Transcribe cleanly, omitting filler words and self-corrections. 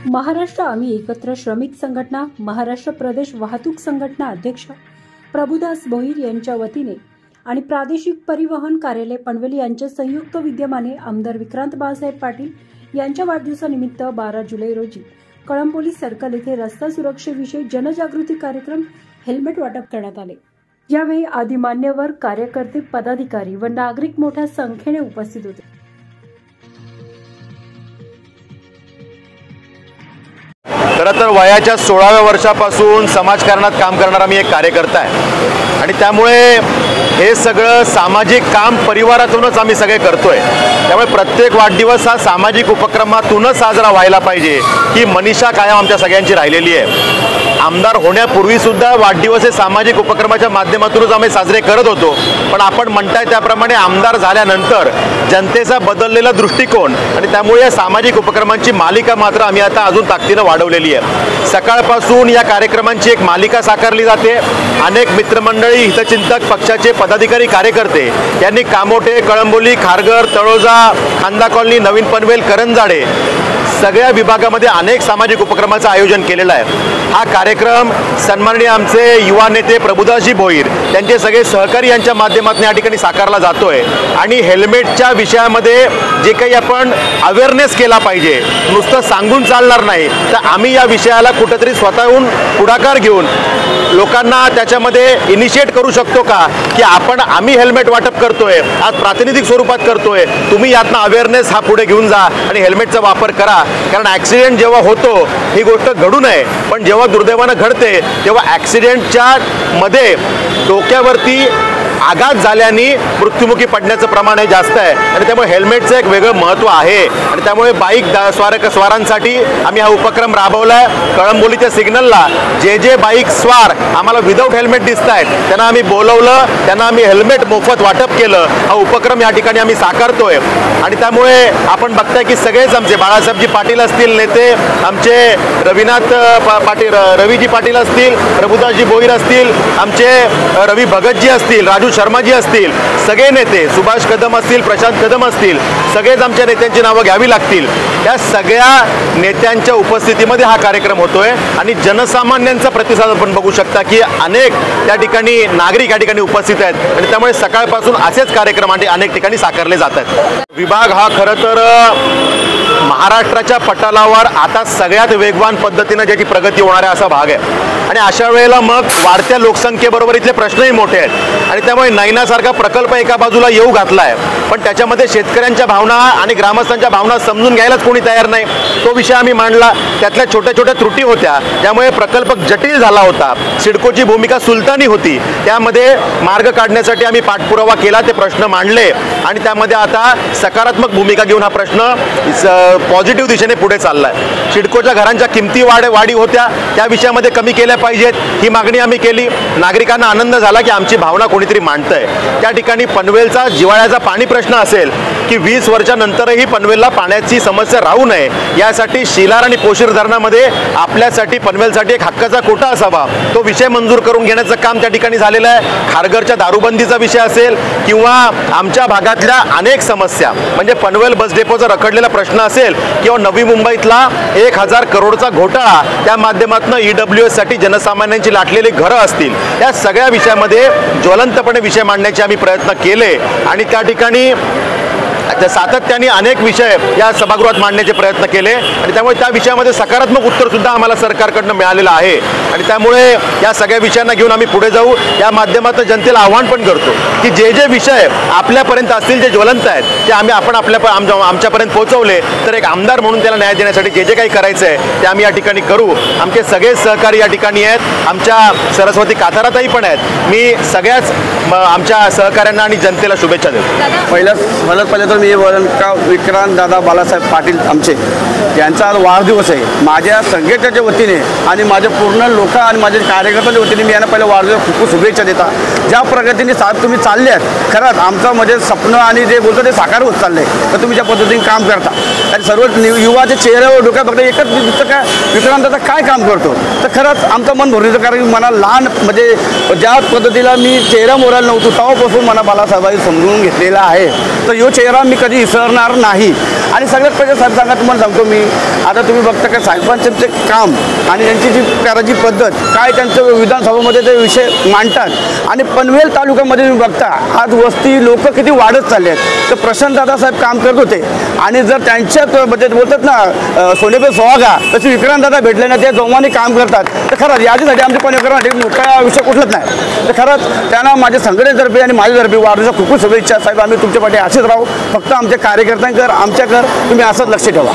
महाराष्ट्र आम्ही एकत्र श्रमिक संघटना महाराष्ट्र प्रदेश वाहतूक संघटना अध्यक्ष प्रभुदास भोईर यांच्या वतीने आणि प्रादेशिक परिवहन कार्यालय पनवेल यांच्या संयुक्त विद्यमाने आमदार विक्रांत बाळासाहेब पाटील यांच्या वाढदिवसानिमित्त 12 जुलै रोजी कळंबोली सर्कल येथे रस्ता सुरक्षेविषयी जनजागृती कार्यक्रम हेल्मेट वाटप करण्यात आले। यावेळी आदी मान्यवर कार्यकर्ते पदाधिकारी व नागरिक मोठ्या संख्येने उपस्थित होते। खरं तर वयाच्या 16व्या वर्षापासून समाजकारणात काम करणारा मी एक कार्यकर्ता आहे आणि त्यामुळे हे सगळं सामाजिक काम परिवारातूनच आम्ही सगळे करतोय। त्यामुळे प्रत्येक वाढदिवस हा सामाजिक उपक्रमातूनच साजरा व्हायला पाहिजे ही मनीषा कायम आमच्या सगळ्यांची राहिलेली आहे। आमदार होण्यापूर्वी सुद्धा वाढदिवस हे सामाजिक उपक्रमाच्या माध्यमातूनच आम्ही साजरे करत होतो, पण आपण म्हणताय त्याप्रमाणे आमदार झाल्यानंतर जनतेचा बदललेला दृष्टिकोन आणि त्यामुळे या सामाजिक उपक्रमांची मालिका मात्र आम्ही आता अजून ताकदीने वाढवलेली आहे। सकाळपासून या कार्यक्रमांची एक मालिका साकारली जाते। अनेक मित्रमंडळी, हितचिंतक, पक्षाचे पदाधिकारी, कार्यकर्ते यांनी कामोठे, कळंबोली, खारघर, तळोजा, खांदा कॉलनी, नवीन पनवेल, करंजाडे सगळ्या विभागामध्ये अनेक सामाजिक उपक्रमांचं आयोजन केलेलं आहे। हा कार्यक्रम सन्माननीय आमचे युवा नेते प्रभुदासजी भोईर त्यांचे सगळे सहकारी यांच्या माध्यमातून या ठिकाणी साकारला जातोय आणि हेल्मेटच्या विषयामध्ये जे काही आपण अवेअरनेस केला पाहिजे, नुसतं सांगून चालणार नाही, तर आम्ही या विषयाला कुठेतरी स्वतःहून पुढाकार घेऊन लोकांना त्याच्यामध्ये इनिशिएट करू शकतो का की आम्ही हेल्मेट वाटप करतोय, आज प्रातिनिधिक स्वरूपात करतोय, तुम्ही यातनं अवेअरनेस हा पुढे घेऊन जा आणि हेल्मेटचा वापर करा। कारण ॲक्सिडेंट जेव्हा होतो ही गोष्ट घडू नये, पण जेव्हा दुर्दैवानं घडते तेव्हा ॲक्सिडेंटच्या मध्ये डोक्यावरती आघात झाल्याने मृत्युमुखी पडण्याचं प्रमाण हे जास्त आहे आणि त्यामुळे हेल्मेटचं एक वेगळं महत्त्व आहे आणि त्यामुळे बाईक स्वारांसाठी आम्ही हा उपक्रम राबवलाय। कळंबोलीच्या सिग्नलला जे बाईक स्वार आम्हाला विदाऊट हेल्मेट दिसत आहेत त्यांना आम्ही बोलवलं, त्यांना आम्ही हेल्मेट मोफत वाटप केलं। हा उपक्रम या ठिकाणी आम्ही साकारतोय आणि त्यामुळे आपण बघताय की सगळेच आमचे बाळासाहेबजी पाटील असतील नेते, आमचे रविनाथ पाटील, रवीजी पाटील असतील, प्रभुदासजी भोईर असतील, आमचे रवी भगतजी असतील, राजू शर्माजी असतील, सगळे नेते, सुभाष कदम असतील, प्रशांत कदम असतील, सगळेच आमच्या नेत्यांची नावं घ्यावी लागतील। या सगळ्या नेत्यांच्या उपस्थितीमध्ये हा कार्यक्रम होतोय आणि जनसामान्यांचा प्रतिसाद आपण बघू शकता की अनेक त्या ठिकाणी नागरिक या ठिकाणी उपस्थित आहेत आणि त्यामुळे सकाळपासून असेच कार्यक्रम अनेक ठिकाणी साकारले जात आहेत। विभाग हा खरं तर महाराष्ट्राच्या पटलावर आता सगळ्यात वेगवान पद्धतीने ज्याची प्रगती होणार आहे असा भाग आहे आणि अशा वेळेला मग वाढत्या लोकसंख्येबरोबर इथले प्रश्नही मोठे आहेत आणि त्यामुळे नैनासारखा प्रकल्प एका बाजूला येऊ घातला आहे, पण त्याच्यामध्ये शेतकऱ्यांच्या भावना आणि ग्रामस्थांच्या भावना समजून घ्यायलाच कोणी तयार नाही। तो विषय आम्ही मांडला, त्यातल्या छोट्या छोट्या त्रुटी होत्या त्यामुळे प्रकल्प जटिल झाला होता। सिडकोची भूमिका सुलतानी होती, त्यामध्ये मार्ग काढण्यासाठी आम्ही पाठपुरावा केला, ते प्रश्न मांडले आणि त्यामध्ये आता सकारात्मक भूमिका घेऊन हा प्रश्न पॉझिटिव्ह दिशेने पुढे चाललाय। सिडकोच्या घरांच्या किमती वाढी होत्या, त्या विषयामध्ये कमी केल्या पाहिजेत ही मागणी आम्ही केली। नागरिकांना आनंद झाला की आमची भावना कोणीतरी मांडतंय। त्या ठिकाणी पनवेलचा जिवाळ्याचा पाणी प्रश्न असेल की 20 वर्षानंतरही पनवेलला पाण्याची समस्या राहू नये यासाठी शिलार आणि पोशीर धरणामध्ये आपल्यासाठी पनवेलसाठी एक हक्काचा कोटा असावा, तो विषय मंजूर करून घेण्याचं काम त्या ठिकाणी झालेलं आहे। खारघरच्या दारूबंदीचा विषय असेल किंवा आमच्या भागातल्या अनेक समस्या म्हणजे पनवेल बस डेपोचा रखडलेला प्रश्न असेल किंवा नवी मुंबईतला 1000 करोडचा घोटाळा, त्या माध्यमातून EWS साठी जनसामान्यांची लाटलेली घरं असतील, या सगळ्या विषयामध्ये ज्वलंतपणे विषय मांडण्याचे आम्ही प्रयत्न केले आणि त्या ठिकाणी सातत्याने अनेक विषय या सभागृहात मांडण्याचे प्रयत्न केले आणि त्यामुळे त्या विषयामध्ये सकारात्मक उत्तर सुद्धा आम्हाला सरकारकडून मिळालेलं आहे आणि त्यामुळे या सगळ्या विषयांना घेऊन आम्ही पुढे जाऊ। या माध्यमातून जनतेला आव्हान पण करतो की जे विषय आपल्यापर्यंत असतील, जे ज्वलंत आहेत, ते आपण आमच्यापर्यंत पोहोचवले तर एक आमदार म्हणून त्याला न्याय देण्यासाठी जे काही करायचं आहे ते आम्ही या ठिकाणी करू। आमचे सगळे सहकारी या ठिकाणी आहेत, आमच्या सरस्वती काथाराताई पण आहेत। मी सगळ्याच आमच्या सहकाऱ्यांना आणि जनतेला शुभेच्छा देतो। पहिलं तर मी बोलन का विक्रांत दादा बाळासाहेब पाटील आमचे यांचा आज वाढदिवस आहे। माझ्या संघटनेच्या वतीने आणि माझ्या पूर्ण लोक आणि माझ्या कार्यकर्त्यांच्या वतीने मी यांना पहिल्या वाढदिवस खूप शुभेच्छा देता। ज्या प्रगतीने तुम्ही चालले आहेत, खरंच आमचं म्हणजे स्वप्न आणि जे बोलतो ते साकार होत चाललंय, तर तुम्ही ज्या पद्धतीने काम करता आणि सर्व युवाच्या चेहऱ्यावर डोक्यात फक्त एकच दिसतं का विक्रांत दादा काय काम करतो, तर खरंच आमचं मन भरून येतं। कारण मला लहान म्हणजे ज्या पद्धतीला मी चेहरा मोरायला नव्हतो तेव्हापासून मला बाळासाहेबांनी समजून घेतलेला आहे, तर यो चेहरा मी कधी विसरणार नाही. आणि सगळ्यात पहिले साहेब सांगा, तुम्हाला सांगतो मी, आता तुम्ही बघता का साहेबांचे काम आणि त्यांची जी करायची पद्धत, काय त्यांचं विधानसभेमध्ये ते विषय मांडतात. आणि पनवेल तालुक्यामध्ये तुम्ही बघता आज वस्ती लोक किती वाढत चालले आहेत. तर प्रशांत दादासाहेब काम करत होते आणि जर त्यांच्यात म्हणजे बोलतात ना सोनेपे सोहागा, तसे विक्रांत दादा भेटले ना, ते जोमाने काम करतात. तर खरंच याच्यासाठी आमच्या पनवेलकरांसाठी मोठा विषय कुठलाच नाही. तर खरंच त्यांना माझ्या संघटनेतर्फे आणि माझ्यातर्फे वाढदिवसाच्या खूप खूप शुभेच्छा. साहेब आम्ही तुमच्या पाठी असेच राहू, फक्त आमच्या कार्यकर्त्यांकर आमच्याकर तुम्ही असंच लक्ष ठेवा.